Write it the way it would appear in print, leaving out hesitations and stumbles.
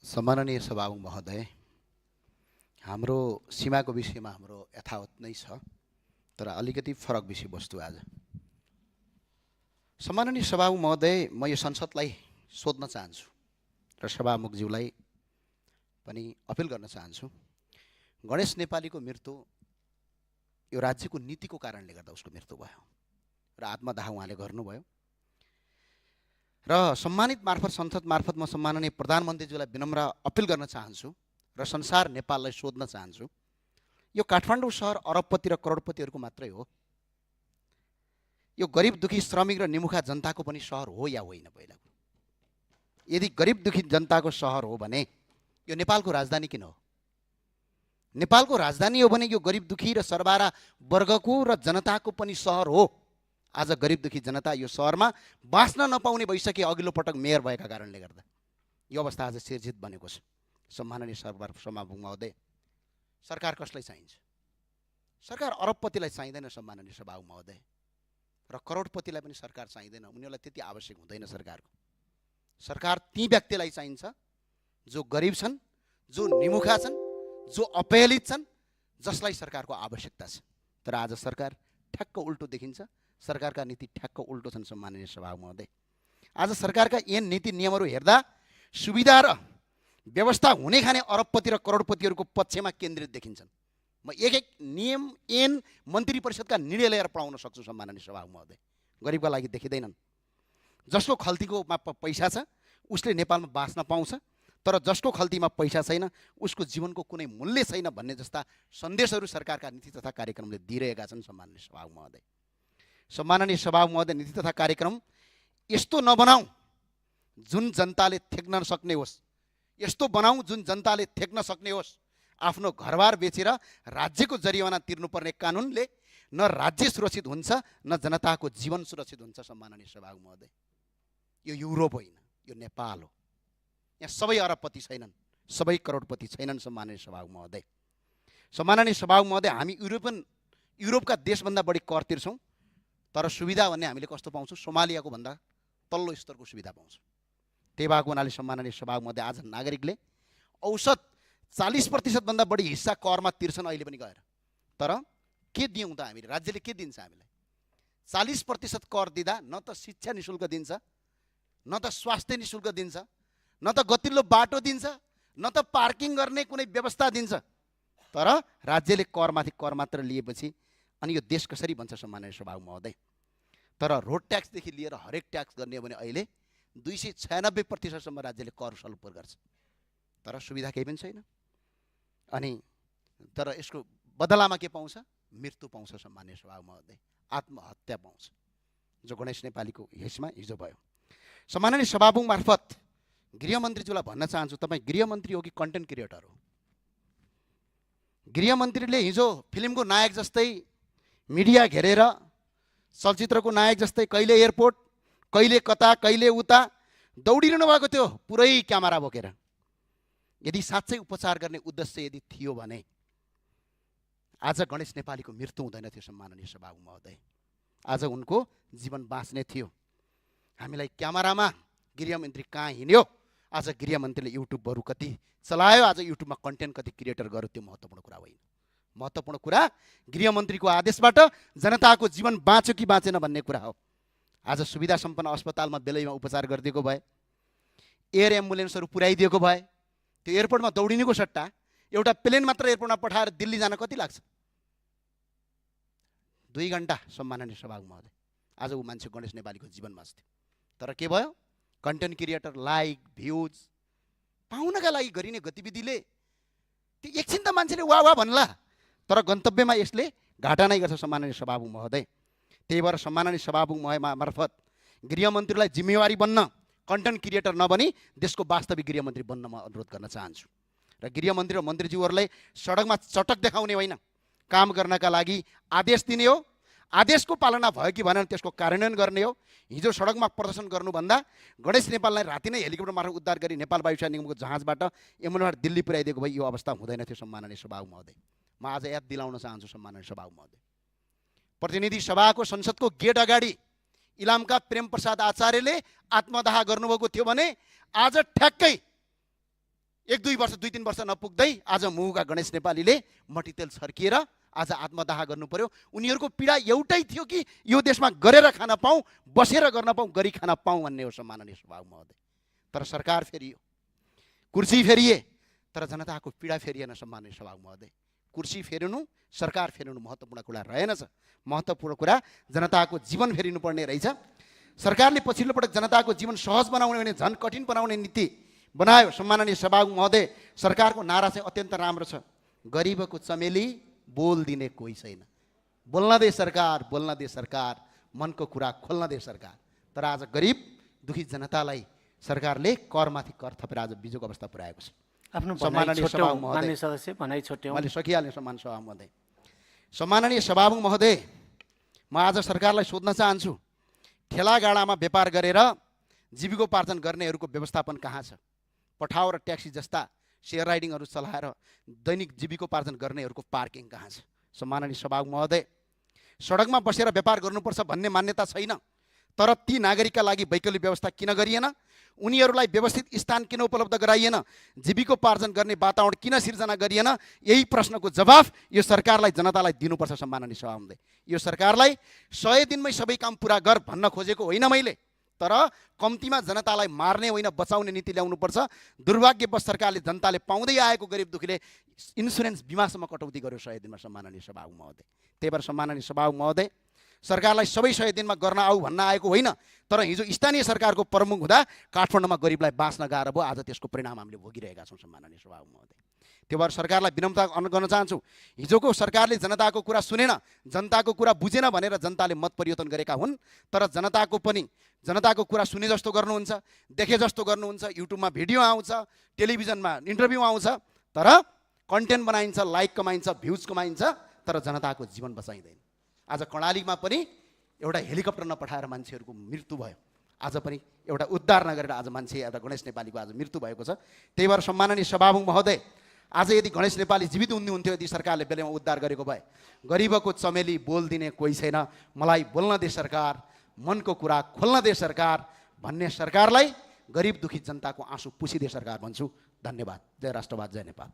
सम्माननीय सभामुख महोदय, हाम्रो सीमाको विषयमा हाम्रो यथावत नै छ, तर अलिकति फरक विषयवस्तु आज। सम्माननीय सभामुख महोदय, म यो संसदलाई सोध्न चाहन्छु र सभामुखज्यूलाई पनि अपिल गर्न चाहन्छु। गणेश नेपालीको मृत्यु यो राज्यको नीतिको कारणले गर्दा उसको मृत्यु भयो र आत्मदाह उहाँले गर्नुभयो र सम्मानित मार्फत संसद मार्फत म सम्माननीय प्रधानमन्त्रीज्यूलाई विनम्र अपिल गर्न चाहन्छु र संसार नेपाललाई सोध्न चाहन्छु। यो काठमाडौँ सहर अरबपति र करोडपतिहरूको मात्रै हो? यो गरिब दुखी श्रमिक र निमुखा जनताको पनि सहर हो या होइन? पहिला यदि गरिब दुखी जनताको सहर हो भने यो नेपालको राजधानी किन हो? नेपालको राजधानी हो भने यो गरिब दुखी र सरबारा वर्गको र जनताको पनि सहर हो। आज गरिब दुखी जनता यो सहरमा बाँच्न नपाउने भइसके अघिल्लो पटक मेयर भएका कारणले गर्दा यो अवस्था आज सिर्जित बनेको छ। सम्माननीय सभामुख महोदय, सरकार कसलाई चाहिन्छ? सरकार अरबपतिलाई चाहिँदैन सम्माननीय सभामुख महोदय, र करोडपतिलाई पनि सरकार चाहिँदैन। उनीहरूलाई त्यति आवश्यक हुँदैन सरकारको। सरकार ती व्यक्तिलाई चाहिन्छ जो गरिब छन्, जो निमुखा छन्, जो अपहेलित छन्, जसलाई सरकारको आवश्यकता छ। तर आज सरकार ठ्याक्क उल्टो देखिन्छ। सरकारका नीति ठ्याक्क उल्टो छन् सम्माननीय सभामुख महोदय। आज सरकारका ऐन नीति नियमहरू हेर्दा सुविधा र व्यवस्था हुने खाने अरबपति र करोडपतिहरूको पक्षमा केन्द्रित देखिन्छन्। म एक एक नियम ऐन मन्त्री परिषदका निर्णय लिएर पढाउन सक्छु सम्माननीय सभामुख महोदय। गरिबका लागि देखिँदैनन्। जसको खल्तीकोमा पैसा छ उसले नेपालमा बाँच्न पाउँछ, तर जसको खल्तीमा पैसा छैन उसको जीवनको कुनै मूल्य छैन भन्ने जस्ता सन्देशहरू सरकारका नीति तथा कार्यक्रमले दिइरहेका छन् सम्माननीय सभामुख महोदय। सम्माननीय सभामुख महोदय, नीति तथा कार्यक्रम यस्तो नबनाऊ जुन जनताले थेक्न सक्ने होस्, यस्तो बनाऊ जुन जनताले थेक्न सक्ने होस्। आफ्नो घरबार बेचेर राज्यको जरिवाना तिर्नुपर्ने कानुनले न राज्य सुरक्षित हुन्छ न जनताको जीवन सुरक्षित हुन्छ सम्माननीय सभामुख महोदय। यो युरोप होइन, यो नेपाल हो। यहाँ सबै अरबपति छैनन्, सबै करोडपति छैनन् सम्माननीय सभामुख महोदय। सम्माननीय सभामुख महोदय, हामी युरोपका देशभन्दा बढी कर तिर्छौँ, तर सुविधा भन्ने हामीले कस्तो पाउँछौँ? सोमालियाको भन्दा तल्लो स्तरको सुविधा पाउँछौँ। त्यही भएको हुनाले सम्माननीय सभामुख महोदय, आज नागरिकले औसत 40% भन्दा बढी हिस्सा करमा तिर्छन् अहिले पनि गएर। तर के दियौँ त हामीले? राज्यले के दिन्छ हामीलाई? 40% कर दिँदा न त शिक्षा निशुल्क दिन्छ, न त स्वास्थ्य निशुल्क दिन्छ, न त गतिल्लो बाटो दिन्छ, न त पार्किङ गर्ने कुनै व्यवस्था दिन्छ। तर राज्यले करमाथि कर मात्र लिएपछि अनि यो देश कसरी बन्छ सम्माननीय सभामुख महोदय? तर रोड ट्याक्सदेखि लिएर हरेक ट्याक्स गर्ने हो भने अहिले 296% राज्यले कर सलोपर गर्छ, तर सुविधा केही पनि छैन। अनि तर यसको बदलामा के पाउँछ? मृत्यु पाउँछ सम्माननीय सभामुख महोदय, आत्महत्या पाउँछ, जो गणेश नेपालीको हिस्सामा हिजो भयो। सम्माननीय सभामुख मार्फत गृहमन्त्रीज्यूलाई भन्न चाहन्छु, तपाईँ गृहमन्त्री हो कि कन्टेन्ट क्रिएटर हो? गृहमन्त्रीले हिजो फिल्मको नायक जस्तै मिडिया घेरेर, चलचित्रको नायक जस्तै कहिले एयरपोर्ट, कहिले कता, कहिले उता दौडिरहनु भएको थियो पुरै क्यामेरा बोकेर। यदि साँच्चै उपचार गर्ने उद्देश्य यदि थियो भने आज गणेश नेपालीको मृत्यु हुँदैन थियो सम्माननीय सभामुख महोदय। आज उनको जीवन बाँच्ने थियो। हामीलाई क्यामेरामा गृहमन्त्री कहाँ हिँड्यो, आज गृहमन्त्रीले युट्युबहरू कति चलायो, आज युट्युबमा कन्टेन्ट कति क्रिएटर गर्यो, त्यो महत्त्वपूर्ण कुरा होइन। महत्त्वपूर्ण कुरा गृहमन्त्रीको आदेशबाट जनताको जीवन बाँच्यो कि बाँचेन भन्ने कुरा हो। आज सुविधा सम्पन्न अस्पतालमा बेलैमा उपचार गरिदिएको भए, एयर एम्बुलेन्सहरू पुर्याइदिएको भए, त्यो एयरपोर्टमा दौडिनुको सट्टा एउटा प्लेन मात्र एयरपोर्टमा पठाएर दिल्ली जान कति लाग्छ? 2 घन्टा सम्माननीय सभामुख महोदय। आज ऊ मान्छे गणेश नेपालीको जीवन बाँच्थ्यो, तर के भयो? कन्टेन्ट क्रिएटर, लाइक, भ्युज पाउनका लागि गरिने गतिविधिले त्यो एकछिन त मान्छेले वाह वाह भन्ला, तर गन्तव्यमा यसले घाटा नै गर्छ सम्माननीय सभामुख महोदय। त्यही भएर सम्माननीय सभामुख मार्फत गृहमन्त्रीलाई जिम्मेवारी बन्न, कन्टेन्ट क्रिएटर नबनी देशको वास्तविक गृहमन्त्री बन्न म अनुरोध गर्न चाहन्छु। र गृहमन्त्री र मन्त्रीज्यूहरूलाई सडकमा चटक देखाउने होइन, काम गर्नका लागि आदेश दिने हो। आदेशको पालना भयो कि भनेर त्यसको कार्यान्वयन गर्ने हो। हिजो सडकमा प्रदर्शन गर्नुभन्दा गणेश नेपाललाई राति नै हेलिकप्टर मार्फत उद्धार गरी नेपाल वायुसेना निगमको जहाजबाट एम्बुलेन्सबाट दिल्ली पुर्याइदिएको भए यो अवस्था हुँदैन थियो सम्माननीय सभामुख महोदय। म आज याद दिलाउन चाहन्छु सम्माननीय सभामुख महोदय, प्रतिनिधि सभाको संसदको गेट अगाडि इलामका प्रेम प्रसाद आचार्यले आत्मदाह गर्नुभएको थियो भने आज ठ्याक्कै 1-2 वर्ष 2-3 वर्ष नपुग्दै आज मुहुका गणेश नेपालीले मट्टीतेल छर्किएर आज आत्मदाह गर्नु पर्यो। उनीहरूको पीडा एउटै थियो कि यो देशमा गरेर खान पाऊँ, बसेर गर्न पाऊँ, गरी खान पाऊँ भन्ने हो सम्माननीय सभामुख महोदय। तर सरकार फेरियो, कुर्सी फेरिए, तर जनताको पीडा फेरिएन सम्माननीय सभामुख महोदय। कुर्सी फेरिनु, सरकार फेरिनु महत्त्वपूर्ण कुरा रहेनछ। महत्त्वपूर्ण कुरा जनताको जीवन फेरिनु पर्ने रहेछ। सरकारले पछिल्लो पटक जनताको जीवन सहज बनाउने भने झन् कठिन बनाउने नीति बनायो सम्माननीय सभामुख महोदय। सरकारको नारा चाहिँ अत्यन्त राम्रो छ, गरिबको चमेली बोल दिने कोही छैन। बोल्न दे सरकार, बोल्न दे सरकार, मनको कुरा खोल्न दे सरकार। तर आज गरिब दुखी जनतालाई सरकारले करमाथि कर थपेर आज बिजोको अवस्था पुर्याएको छ। आफ्नो सम्माननीय सभामुख महोदय, सदस्य भनाइ छोट्यौँ, मैले सकिहालेँ सम्माननीय सभामुख महोदय। सम्माननीय सभामुख महोदय, म आज सरकारलाई सोध्न चाहन्छु, ठेलागाडामा व्यापार गरेर जीविकोपार्जन गर्नेहरूको व्यवस्थापन कहाँ छ? पठाउ र ट्याक्सी जस्ता सेयर राइडिङहरू चलाएर दैनिक जीविकोपार्जन गर्नेहरूको पार्किङ कहाँ छ? सम्माननीय सभामुख महोदय, सडकमा बसेर व्यापार गर्नुपर्छ भन्ने मान्यता छैन, तर ती नागरिकका लागि वैकल्पिक व्यवस्था किन गरिएन? उनीहरूलाई व्यवस्थित स्थान किन उपलब्ध गराइएन? जीविकोपार्जन गर्ने वातावरण किन सिर्जना गरिएन? यही प्रश्नको जवाफ यो सरकारलाई, जनतालाई दिनुपर्छ सम्माननीय सभामुख महोदय। यो सरकारलाई 100 दिनमै सबै काम पुरा गर भन्न खोजेको होइन मैले, तर कम्तीमा जनतालाई मार्ने होइन बचाउने नीति ल्याउनुपर्छ। दुर्भाग्यवश सरकारले जनताले पाउँदै आएको गरिब दुखीले इन्सुरेन्स बिमासम्म कटौती गर्यो 100 दिनमा सम्माननीय सभामुख महोदय। त्यही भएर सम्माननीय सभामुख महोदय, सरकारलाई सबै 100 दिनमा गर्न आऊ भन्न आएको होइन, तर हिजो स्थानीय सरकारको प्रमुख हुँदा काठमाडौँमा गरिबलाई बाँच्न गाह्रो भयो। आज त्यसको परिणाम हामीले भोगिरहेका छौँ सम्माननीय सभामुख महोदय। त्यो भएर सरकारलाई विनम्रता गर्न चाहन्छु, हिजोको सरकारले जनताको कुरा सुनेन, जनताको कुरा बुझेन भनेर जनताले मत परिवर्तन गरेका हुन्। तर जनताको कुरा सुने जस्तो गर्नुहुन्छ, देखे जस्तो गर्नुहुन्छ, युट्युबमा भिडियो आउँछ, टेलिभिजनमा इन्टरभ्यू आउँछ, तर कन्टेन्ट बनाइन्छ, लाइक कमाइन्छ, भ्युज कमाइन्छ, तर जनताको जीवन बचाइँदैन। आज कर्णालीमा पनि एउटा हेलिकप्टर नपठाएर मान्छेहरूको मृत्यु भयो। आज पनि एउटा उद्धार नगरेर आज मान्छे एउटा गणेश नेपालीको आज मृत्यु भएको छ। त्यही भएर सम्माननीय सभामुख महोदय, आज यदि गणेश नेपाली जीवित हुनुहुन्थ्यो, यदि सरकारले बेलामा उद्धार गरेको भए, गरिबको चमेली बोल दिने कोही छैन, मलाई बोल्न दे सरकार, मनको कुरा खोल्न दे सरकार भन्ने सरकारलाई गरिब दुखी जनताको आँसु पुछिदे सरकार भन्छु। धन्यवाद। जय राष्ट्रवाद, जय नेपाल।